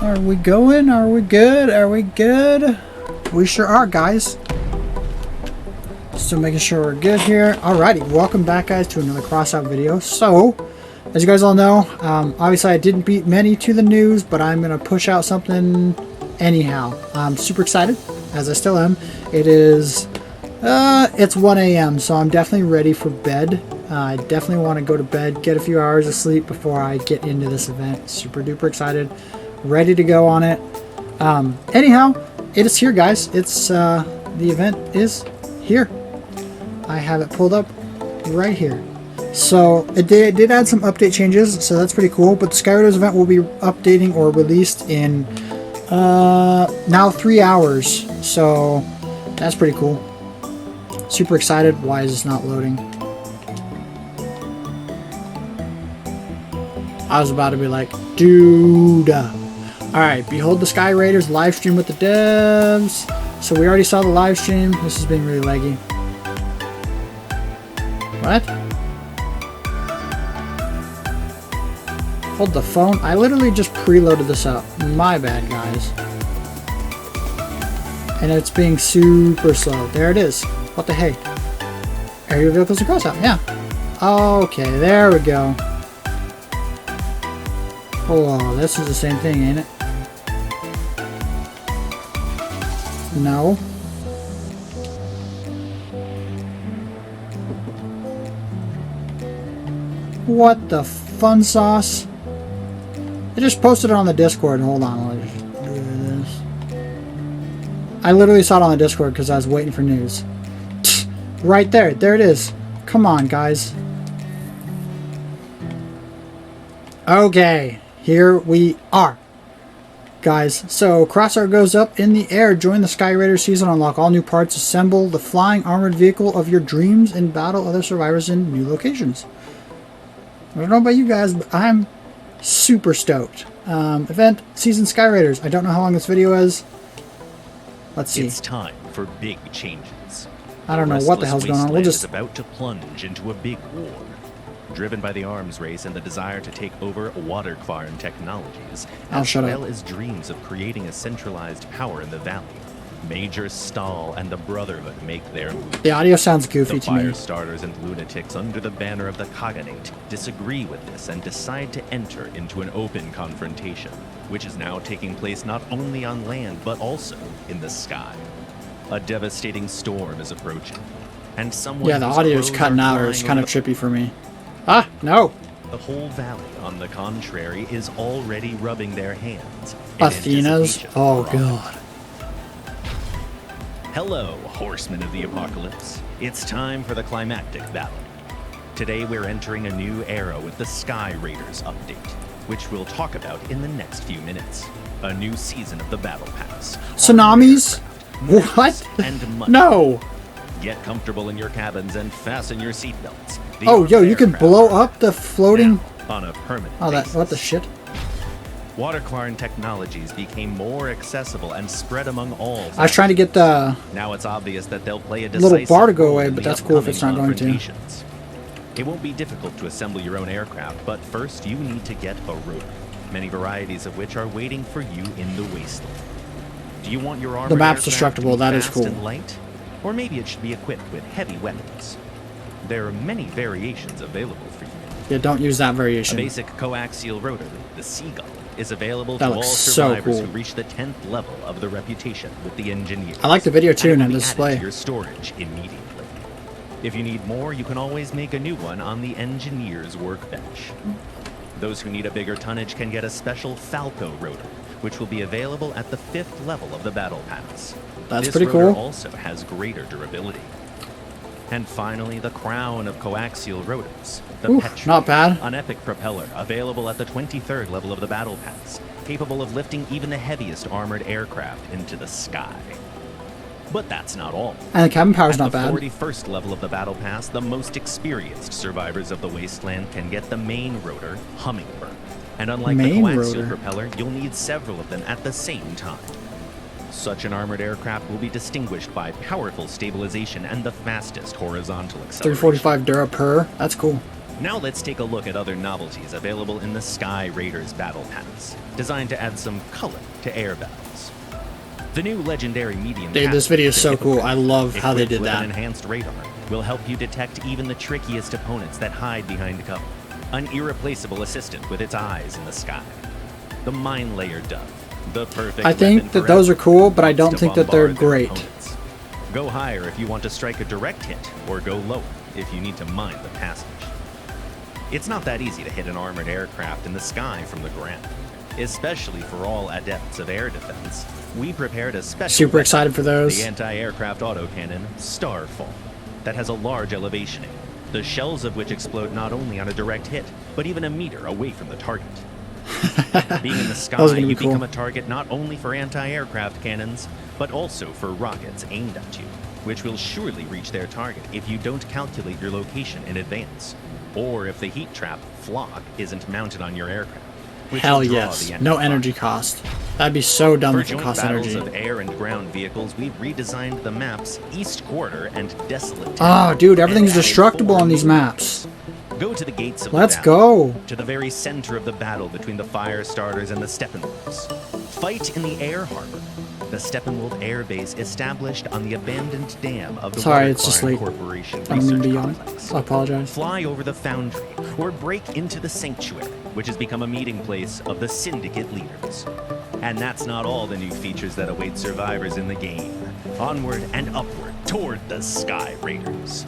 Are we going? Are we good? Are we good? We sure are, guys. Still making sure we're good here. Alrighty, welcome back, guys, to another Crossout video. So, as you guys all know, obviously I didn't beat many to the news, but I'm going to push out something anyhow. I'm super excited, as I still am. It is, it's 1 a.m., so I'm definitely ready for bed. I definitely want to go to bed, get a few hours of sleep before I get into this event. Super duper excited. Ready to go on it. Anyhow, it is here, guys. It's the event is here. I have it pulled up right here. So it did add some update changes, so that's pretty cool. But the Skyriders event will be updating or released in now 3 hours. So that's pretty cool. Super excited. Why is this not loading? I was about to be like, dude. Alright, behold the Sky Raiders live stream with the devs. So we already saw the live stream. This is being really laggy. What? Hold the phone. I literally just preloaded this up. My bad, guys. And it's being super slow. There it is. What the hey? Aerial vehicles and crossout. Yeah. Okay, there we go. Oh, this is the same thing, ain't it? No. What the fun sauce? I just posted it on the Discord. Hold on, let me just do this. I literally saw it on the Discord because I was waiting for news. Right there. There it is. Come on, guys. Okay. Here we are, guys. So Crossout goes up in the air. Join the Sky Raiders season. Unlock all new parts. Assemble the flying armored vehicle of your dreams and battle other survivors in new locations. I don't know about you guys, but I'm super stoked. Event season Sky Raiders. I don't know how long this video is. Let's see. It's time for big changes. I don't know what the hell's going on. We'll just about to plunge into a big war. Driven by the arms race and the desire to take over water-farm technologies, as well as dreams of creating a centralized power in the valley, Major Stahl and the Brotherhood make their move. The audio sounds goofy to me. The Firestarters and lunatics under the banner of the Cognate disagree with this and decide to enter into an open confrontation, which is now taking place not only on land but also in the sky. A devastating storm is approaching, and someone the audio's cutting out, or it's kind of trippy for me. Ah, no. The whole valley, on the contrary, is already rubbing their hands. Athena's? Oh, God. Hello, horsemen of the apocalypse. It's time for the climactic battle. Today we're entering a new era with the Sky Raiders update, which we'll talk about in the next few minutes. A new season of the Battle Pass. Tsunamis? What? And no. Get comfortable in your cabins and fasten your seatbelts. Oh, yo, you can blow up the floating... Now, on a permanent basis. What the shit? Waterclarn technologies became more accessible and spread among all. I was trying to get the... Now it's obvious that they'll play a little bar to go away, but that's cool if it's not going to. It won't be difficult to assemble your own aircraft, but first you need to get a rotor, many varieties of which are waiting for you in the wasteland. Do you want your armored the map's aircraft destructible, to be that is fast cool. and light? Or maybe it should be equipped with heavy weapons. There are many variations available for you. Yeah, don't use that variation. A basic coaxial rotor, the Seagull, is available that to all so survivors cool. who reach the 10th level of the reputation with the engineers. I like the video too and the display. display. Your storage immediately. If you need more, you can always make a new one on the engineer's workbench. Those who need a bigger tonnage can get a special Falco rotor, which will be available at the 5th level of the Battle Pass. That's this pretty rotor cool. Also has greater durability. And finally, the crown of coaxial rotors, the Petri, not bad. An epic propeller available at the 23rd level of the Battle Pass, capable of lifting even the heaviest armored aircraft into the sky. But that's not all. And the cabin power's not bad. At bad. the 41st level of the Battle Pass, the most experienced survivors of the Wasteland can get the main rotor, Hummingbird. And unlike the coaxial propeller, you'll need several of them at the same time. Such an armored aircraft will be distinguished by powerful stabilization and the fastest horizontal acceleration. 345 Dura per. That's cool. Now let's take a look at other novelties available in the Sky Raiders Battle Pass, designed to add some color to air battles. The new legendary medium. Dude, this video is so cool. I love how they did that. An enhanced radar will help you detect even the trickiest opponents that hide behind cover. An irreplaceable assistant with its eyes in the sky. The Mine Layer Dove, the perfect. I think that those are cool, but I don't think that they're great. Go higher if you want to strike a direct hit, or go lower if you need to mine the passage. It's not that easy to hit an armored aircraft in the sky from the ground, especially for all adepts of air defense. We prepared a special super excited for those. The anti-aircraft autocannon Starfall that has a large elevation aim, the shells of which explode not only on a direct hit, but even a meter away from the target. Being in the sky, you become a target not only for anti-aircraft cannons, but also for rockets aimed at you, which will surely reach their target if you don't calculate your location in advance, or if the heat trap flock isn't mounted on your aircraft. Hell yes, no energy cost. That'd be so dumb if it cost energy. For battles of air and ground vehicles, we've redesigned the maps East Quarter and Desolate. Oh, dude, everything's destructible on these maps. Go to the gates of Let's the go to the very center of the battle between the fire starters and the Steppenwolves. Fight in the air harbor, the Steppenwolf air base established on the abandoned dam of the it's just late. Corporation I'm gonna be Research on. Complex. I apologize. Fly over the foundry or break into the sanctuary, which has become a meeting place of the syndicate leaders. And that's not all the new features that await survivors in the game. Onward and upward toward the Sky Raiders.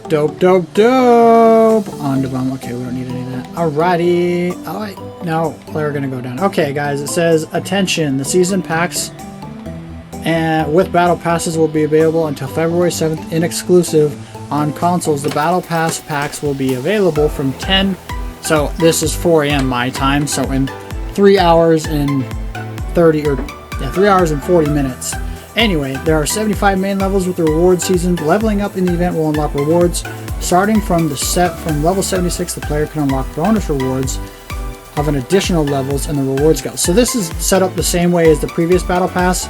Dope, dope, dope. On to bomb. Okay, we don't need any of that. Alrighty. Oh, wait. No, we're gonna go down. Okay, guys. It says, attention. The season packs and with battle passes will be available until February 7th in exclusive on consoles. The battle pass packs will be available from 10. So this is 4 a.m. my time. So in 3 hours and 3 hours and 40 minutes. Anyway, there are 75 main levels with the reward season. Leveling up in the event will unlock rewards. Starting from level 76, the player can unlock bonus rewards of an additional levels in the rewards guide. So this is set up the same way as the previous battle pass.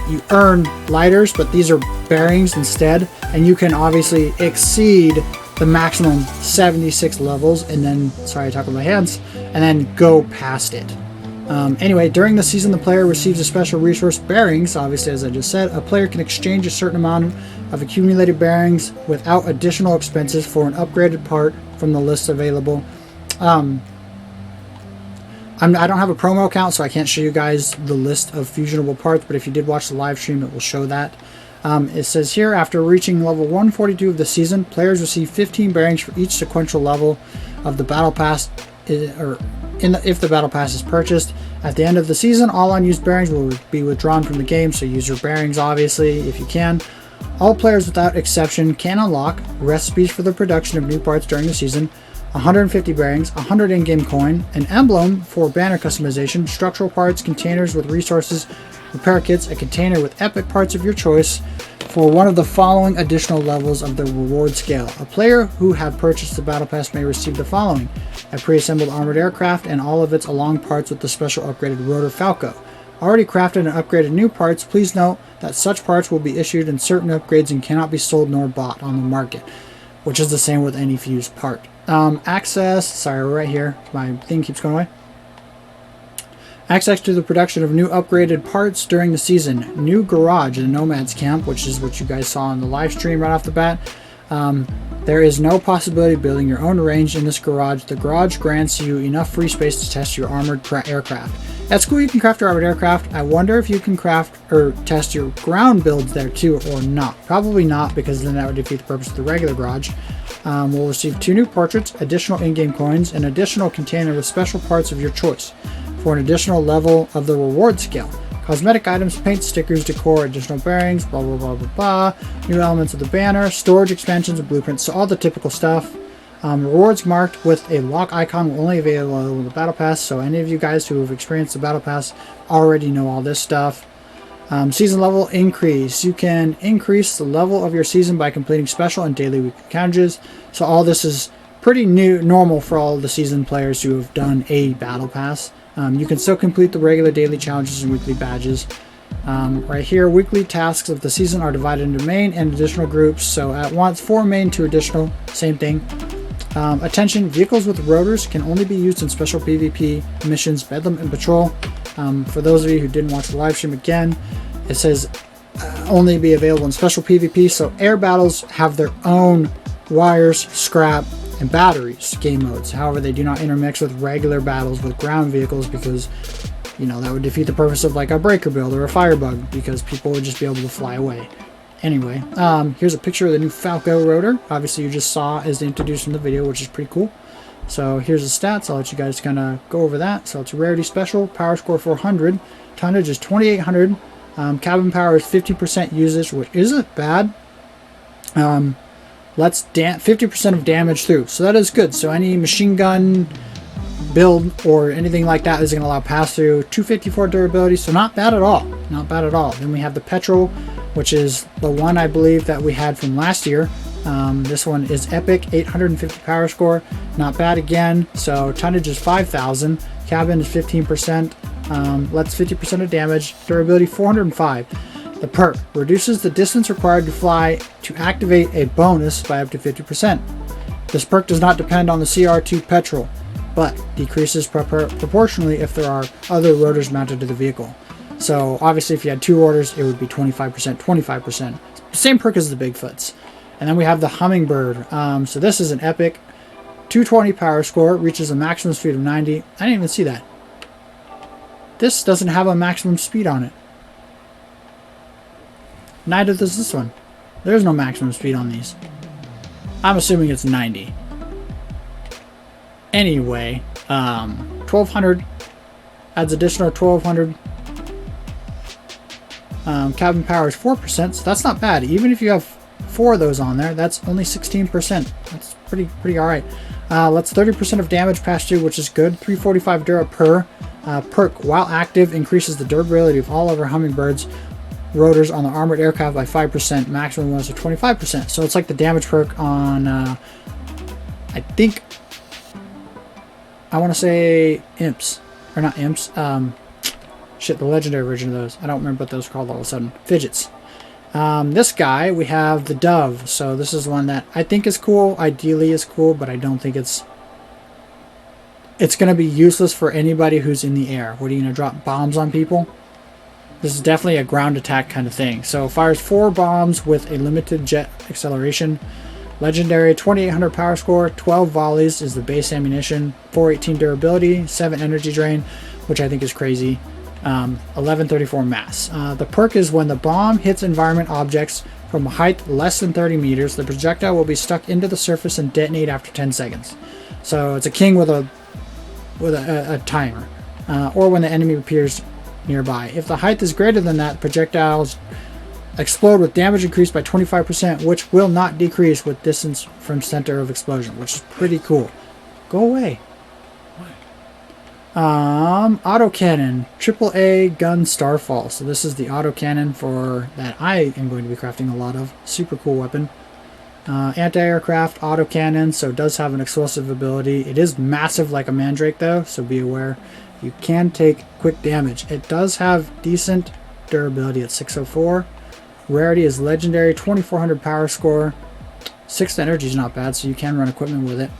You earn lighters, but these are bearings instead, and you can obviously exceed the maximum 76 levels, and then, sorry I talk with my hands, and then go past it. Anyway, during the season, the player receives a special resource, bearings. Obviously, as I just said, a player can exchange a certain amount of accumulated bearings without additional expenses for an upgraded part from the list available. I don't have a promo account, so I can't show you guys the list of fusionable parts, but if you did watch the live stream, it will show that. It says here, after reaching level 142 of the season, players receive 15 bearings for each sequential level of the battle pass, if the battle pass is purchased. At the end of the season, all unused bearings will be withdrawn from the game, so use your bearings obviously if you can. All players without exception can unlock recipes for the production of new parts during the season, 150 bearings, 100 in-game coin, an emblem for banner customization, structural parts, containers with resources, repair kits, a container with epic parts of your choice for one of the following additional levels of the reward scale. A player who have purchased the battle pass may receive the following: a pre-assembled armored aircraft and all of its along parts with the special upgraded rotor Falco. Already crafted and upgraded new parts, please note that such parts will be issued in certain upgrades and cannot be sold nor bought on the market, which is the same with any fused part. Access, sorry, we're right here, my thing keeps going away. Access to the production of new upgraded parts during the season. New garage, the Nomad's Camp, which is what you guys saw in the live stream right off the bat. There is no possibility of building your own range in this garage. The garage grants you enough free space to test your armored aircraft. At school, you can craft your armored aircraft. I wonder if you can craft or test your ground builds there too, or not. Probably not, because then that would defeat the purpose of the regular garage. We'll receive 2 new portraits, additional in-game coins, an additional container with special parts of your choice for an additional level of the reward scale. Cosmetic items, paint, stickers, decor, additional bearings, blah, blah, blah, blah, blah. New elements of the banner, storage expansions and blueprints, so all the typical stuff. Rewards marked with a lock icon will only available in the battle pass, so any of you guys who have experienced the battle pass already know all this stuff. Season level increase. You can increase the level of your season by completing special and daily weekly challenges. So all this is pretty normal for all the season players who have done a battle pass. You can still complete the regular daily challenges and weekly badges. Right here, weekly tasks of the season are divided into main and additional groups. So at once, 4 main, 2 additional, same thing. Attention, vehicles with rotors can only be used in special PvP missions, Bedlam and Patrol. For those of you who didn't watch the live stream again, it says only be available in special PvP. So air battles have their own wires, scrap, and batteries game modes. However, they do not intermix with regular battles with ground vehicles because, you know, that would defeat the purpose of like a breaker build or a firebug because people would just be able to fly away. Anyway, here's a picture of the new Falco rotor. Obviously, you just saw as introduced in the video, which is pretty cool. So here's the stats. I'll let you guys kind of go over that. So it's a rarity special, power score 400, tonnage is 2800, cabin power is 50% usage, which isn't bad. Let's 50% of damage through, so that is good. So any machine gun build or anything like that is going to allow pass through. 254 durability, so not bad at all. Not bad at all. Then we have the petrol, which is the one I believe that we had from last year. This one is epic, 850 power score, not bad again. So tonnage is 5,000, cabin is 15%, lets 50% of damage, durability 405. The perk reduces the distance required to fly to activate a bonus by up to 50%. This perk does not depend on the CR2 petrol, but decreases proportionally if there are other rotors mounted to the vehicle. So obviously if you had 2 rotors, it would be 25%, 25%. Same perk as the Bigfoots. And then we have the Hummingbird. So this is an epic 220 power score, reaches a maximum speed of 90. I didn't even see that. This doesn't have a maximum speed on it. Neither does this one. There's no maximum speed on these. I'm assuming it's 90. Anyway, 1200 adds additional 1200. Cabin power is 4%, so that's not bad. Even if you have 4 of those on there, that's only 16%. That's pretty alright. Let's 30% of damage pass through, which is good. 345 dura per. Perk, while active, increases the durability of all other Hummingbirds rotors on the armored aircraft by 5%. Maximum was 25%. So it's like the damage perk on, I think, I want to say imps. Or not imps. Shit, the legendary version of those. I don't remember what those are called all of a sudden. Fidgets. This guy, we have the Dove. So this is one that I think is cool. Ideally is cool, but I don't think it's going to be useless for anybody who's in the air. What, are you going to drop bombs on people? This is definitely a ground attack kind of thing. So fires 4 bombs with a limited jet acceleration. Legendary, 2800 power score, 12 volleys is the base ammunition, 418 durability, 7 energy drain, which I think is crazy. 1134 mass. The perk is when the bomb hits environment objects from a height less than 30 meters, the projectile will be stuck into the surface and detonate after 10 seconds. So it's a king with a timer, or when the enemy appears nearby. If the height is greater than that, projectiles explode with damage increased by 25%, which will not decrease with distance from center of explosion, which is pretty cool. Go away. Autocannon, AAA gun Starfall. So this is the autocannon for that I am going to be crafting a lot of. Super cool weapon. Anti-aircraft autocannon, so it does have an explosive ability. It is massive like a Mandrake though, so be aware. You can take quick damage. It does have decent durability at 604. Rarity is legendary, 2400 power score. 6th energy is not bad, so you can run equipment with it.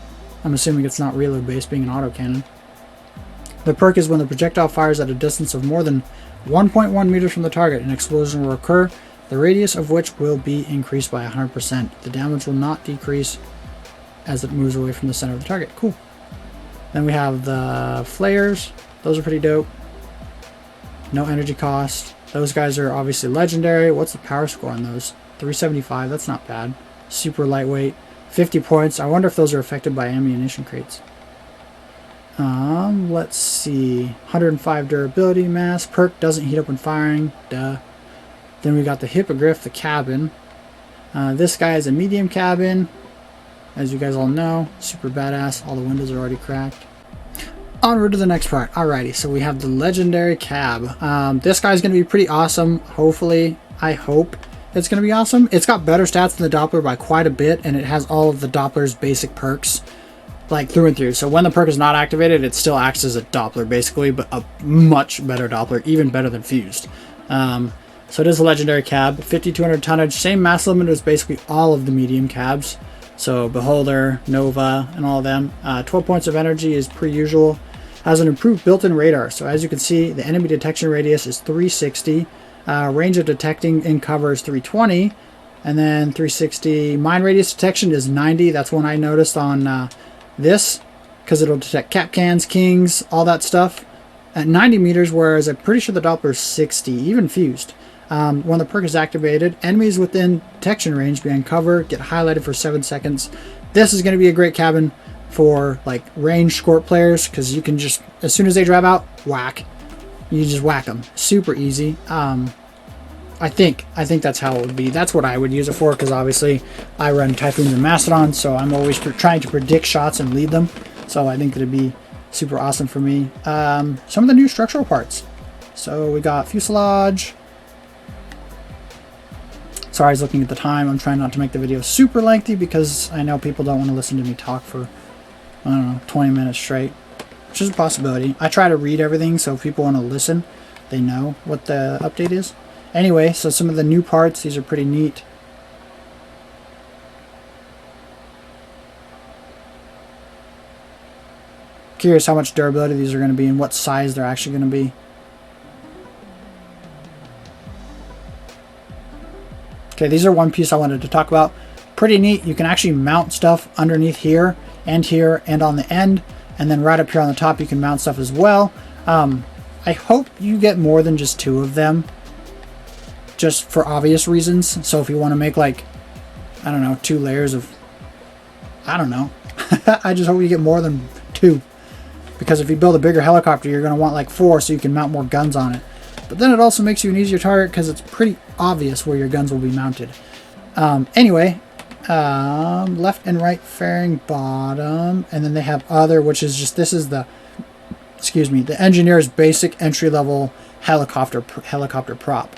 I'm assuming it's not reload based, being an autocannon. The perk is when the projectile fires at a distance of more than 1.1 meters from the target, an explosion will occur, the radius of which will be increased by 100%. The damage will not decrease as it moves away from the center of the target. Cool. Then we have the flares. Those are pretty dope. No energy cost. Those guys are obviously legendary. What's the power score on those? 375. That's not bad. Super lightweight. 50 points. I wonder if those are affected by ammunition crates. Let's see. 105 durability mass. Perk doesn't heat up when firing. Duh. Then we got the Hippogriff, the cabin. This guy is a medium cabin. As you guys all know, super badass. All the windows are already cracked. Onward to the next part. Alrighty, so we have the legendary cab. This guy's going to be pretty awesome. Hopefully, I hope it's going to be awesome. It's got better stats than the Doppler by quite a bit, and it has all of the Doppler's basic perks, like through and through. So when the perk is not activated, it still acts as a Doppler basically, but a much better Doppler, even better than Fused. So it is a legendary cab, 5,200 tonnage, same mass limit as basically all of the medium cabs. So Beholder, Nova, and all of them. 12 points of energy is per usual. Has an improved built-in radar. So as you can see, the enemy detection radius is 360. Range of detecting in cover is 320. And then 360. Mine radius detection is 90. That's one I noticed on this, because it'll detect cap cans, kings, all that stuff at 90 meters, whereas I'm pretty sure the Doppler is 60, even fused. When the perk is activated, enemies within detection range behind cover get highlighted for 7 seconds. This is going to be a great cabin for like range escort players, because you can just, as soon as they drive out, whack. You just whack them. Super easy. I think that's how it would be. That's what I would use it for, because obviously I run Typhoons and Mastodons, so I'm always trying to predict shots and lead them. So I think it'd be super awesome for me. Some of the new structural parts. So we got fuselage. Sorry, I was looking at the time. I'm trying not to make the video super lengthy, because I know people don't want to listen to me talk for, I don't know, 20 minutes straight, which is a possibility. I try to read everything, so if people want to listen, they know what the update is. Anyway, so some of the new parts, these are pretty neat. Curious how much durability these are going to be and what size they're actually going to be. Okay, these are one piece I wanted to talk about. Pretty neat. You can actually mount stuff underneath here and on the end, and then right up here on the top you can mount stuff as well. I hope you get more than just 2 of them, just for obvious reasons. So if you want to make, like, I don't know, 2 layers of, I don't know. I just hope you get more than 2, because if you build a bigger helicopter, you're going to want like 4 so you can mount more guns on it. But then it also makes you an easier target, because it's pretty obvious where your guns will be mounted. Anyway, left and right fairing bottom, and then they have other, which is just, this is the, excuse me, the engineer's basic entry-level helicopter prop.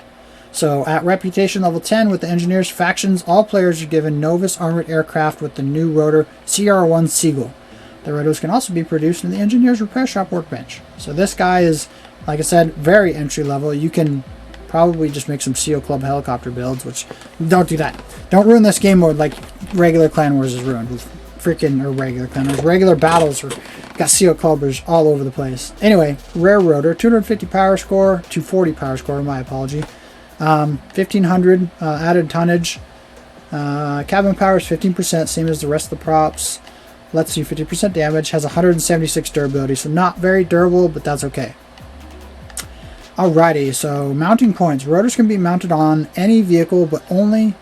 So at reputation level 10 with the engineer's factions, all players are given Novus armored aircraft with the new rotor CR1 Seagull. The rotors can also be produced in the engineer's repair shop workbench. So this guy is, like I said, very entry level. You can probably just make some CO Club helicopter builds, which, don't do that. Don't ruin this game mode like regular Clan Wars is ruined with freaking, or regular Clan Wars, regular battles, or got CO Clubbers all over the place. Anyway, rare rotor, 250 power score, 240 power score, my apology. 1,500 added tonnage. Cabin power is 15%, same as the rest of the props. Lets you 50% damage, has 176 durability, so not very durable, but that's okay. Alrighty, so mounting points. Rotors can be mounted on any vehicle, but only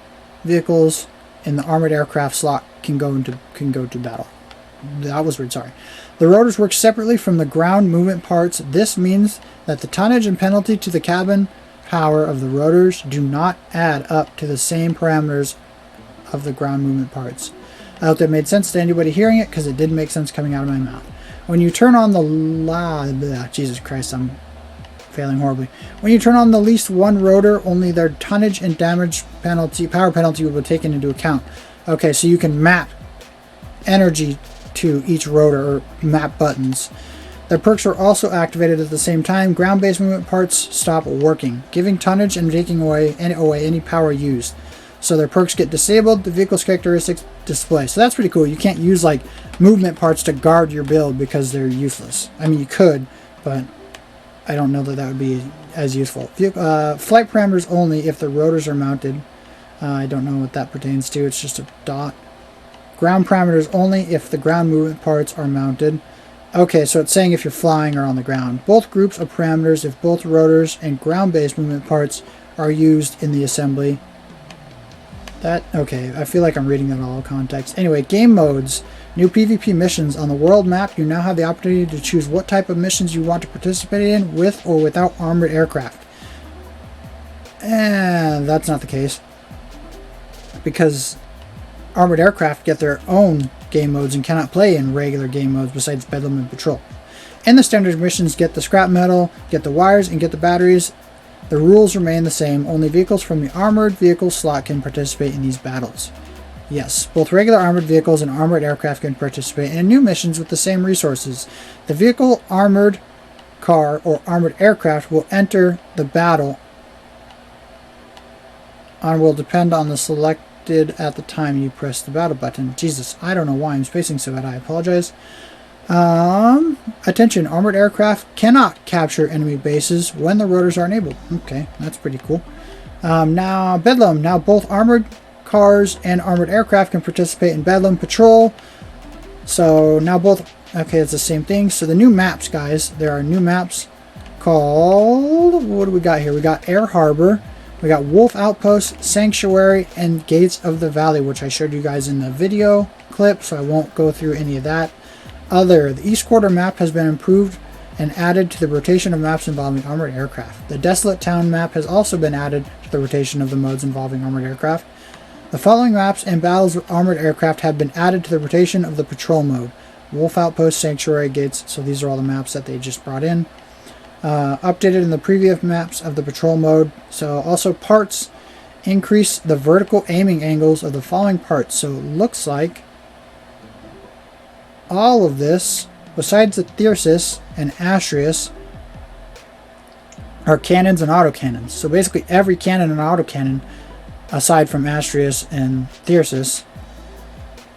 vehicles in the armored aircraft slot can go to battle. That was weird, sorry. The rotors work separately from the ground movement parts. This means that the tonnage and penalty to the cabin power of the rotors do not add up to the same parameters of the ground movement parts. I hope that made sense to anybody hearing it, because it did make sense coming out of my mouth. When you turn on the Jesus Christ, I'm failing horribly. When you turn on the least one rotor, only their tonnage and damage penalty, power penalty will be taken into account. Okay, so you can map energy to each rotor, or map buttons. Their perks are also activated at the same time. Ground-based movement parts stop working, giving tonnage and taking away any power used. So their perks get disabled, the vehicle's characteristics display. So that's pretty cool. You can't use like movement parts to guard your build because they're useless. I mean, you could, but I don't know that that would be as useful. Flight parameters only if the rotors are mounted. I don't know what that pertains to. It's just a dot. Ground parameters only if the ground movement parts are mounted. Okay, so it's saying if you're flying or on the ground. Both groups of parameters if both rotors and ground-based movement parts are used in the assembly. Okay, I feel like I'm reading that all context. Anyway, game modes. New PvP missions. On the world map, you now have the opportunity to choose what type of missions you want to participate in with or without armored aircraft. And that's not the case, because armored aircraft get their own game modes and cannot play in regular game modes besides Bedlam and Patrol. And the standard missions get the scrap metal, get the wires, and get the batteries. The rules remain the same. Only vehicles from the armored vehicle slot can participate in these battles. Yes, both regular armored vehicles and armored aircraft can participate in new missions with the same resources. The vehicle, armored car, or armored aircraft will enter the battle on will depend on the selected at the time you press the battle button. Jesus, I don't know why I'm spacing so bad. I apologize. Attention, armored aircraft cannot capture enemy bases when the rotors are enabled. Okay, that's pretty cool. Now, Bedlam. Now both armored cars and armored aircraft can participate in Bedlam patrol. So now both, okay, it's the same thing. So the new maps, guys, there are new maps called, what do we got here? We got Air Harbor, we got Wolf Outpost, Sanctuary, and Gates of the Valley, which I showed you guys in the video clip, so I won't go through any of that. The East Quarter map has been improved and added to the rotation of maps involving armored aircraft. The Desolate Town map has also been added to the rotation of the modes involving armored aircraft. The following maps and battles with armored aircraft have been added to the rotation of the patrol mode. Wolf Outpost, Sanctuary, Gates, so these are all the maps that they just brought in. Updated in the previous maps of the patrol mode. So also parts increase the vertical aiming angles of the following parts. So it looks like all of this, besides the Thyrsus and Astrius, are cannons and autocannons. So basically every cannon and autocannon, aside from Astrius and Thyrsus,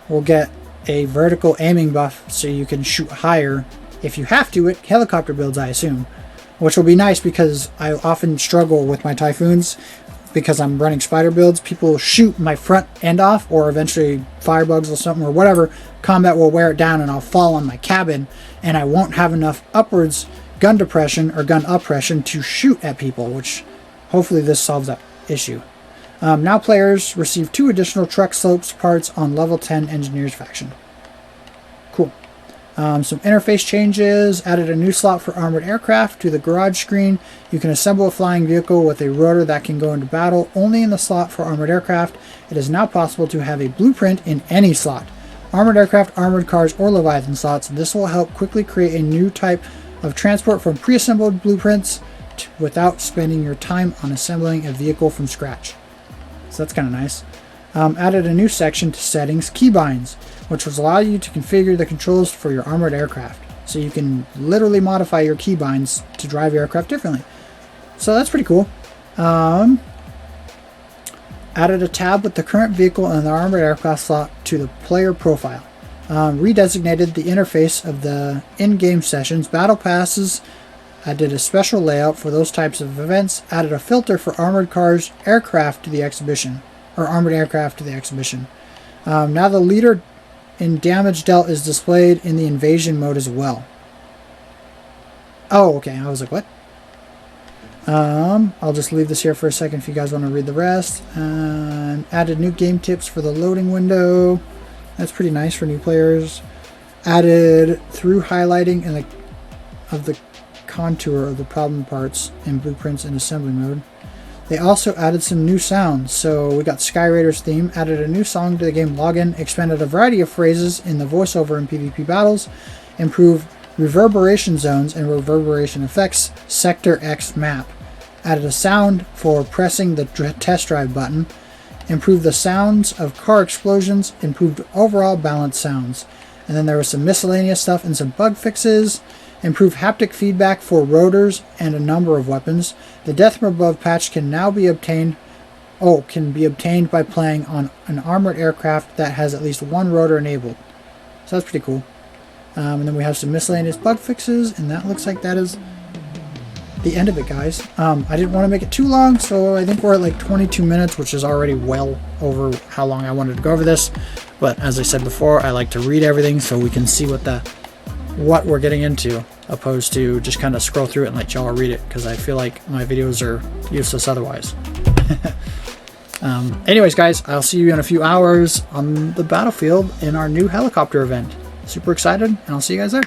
will get a vertical aiming buff so you can shoot higher if you have to at helicopter builds, I assume. Which will be nice because I often struggle with my Typhoons because I'm running spider builds. People shoot my front end off, or eventually firebugs or something or whatever. Combat will wear it down and I'll fall on my cabin and I won't have enough upwards gun depression or gun oppression to shoot at people, which hopefully this solves that issue. Now players receive 2 additional truck slopes parts on level 10 Engineers faction. Cool. Some interface changes. Added a new slot for armored aircraft to the garage screen. You can assemble a flying vehicle with a rotor that can go into battle only in the slot for armored aircraft. It is now possible to have a blueprint in any slot. Armored aircraft, armored cars, or Leviathan slots. This will help quickly create a new type of transport from pre-assembled blueprints without spending your time on assembling a vehicle from scratch. So that's kind of nice. Added a new section to settings, keybinds, which will allow you to configure the controls for your armored aircraft. So you can literally modify your keybinds to drive your aircraft differently. So that's pretty cool. Added a tab with the current vehicle and the armored aircraft slot to the player profile. Redesignated the interface of the in-game sessions. Battle passes. Did a special layout for those types of events. Added a filter for armored cars, aircraft to the exhibition, or armored aircraft to the exhibition. Now the leader in damage dealt is displayed in the invasion mode as well. Oh, okay. I was like, what? I'll just leave this here for a second if you guys want to read the rest. Added new game tips for the loading window. That's pretty nice for new players. Added through highlighting of the contour of the problem parts in blueprints in assembly mode. They also added some new sounds. So we got Sky Raiders theme, added a new song to the game login, expanded a variety of phrases in the voiceover and PvP battles, improved reverberation zones and reverberation effects, Sector X map, added a sound for pressing the test drive button, improved the sounds of car explosions, improved overall balance sounds. And then there was some miscellaneous stuff and some bug fixes. Improved haptic feedback for rotors and a number of weapons. The Death from Above patch can now be obtained by playing on an armored aircraft that has at least one rotor enabled. So that's pretty cool. And then we have some miscellaneous bug fixes, and that looks like that is the end of it, guys. I didn't want to make it too long, so I think we're at like 22 minutes, which is already well over how long I wanted to go over this. But as I said before, I like to read everything so we can see what we're getting into, opposed to just kind of scroll through it and let y'all read it, because I feel like my videos are useless otherwise. Anyways, guys, I'll see you in a few hours on the battlefield in our new helicopter event. Super excited, and I'll see you guys there.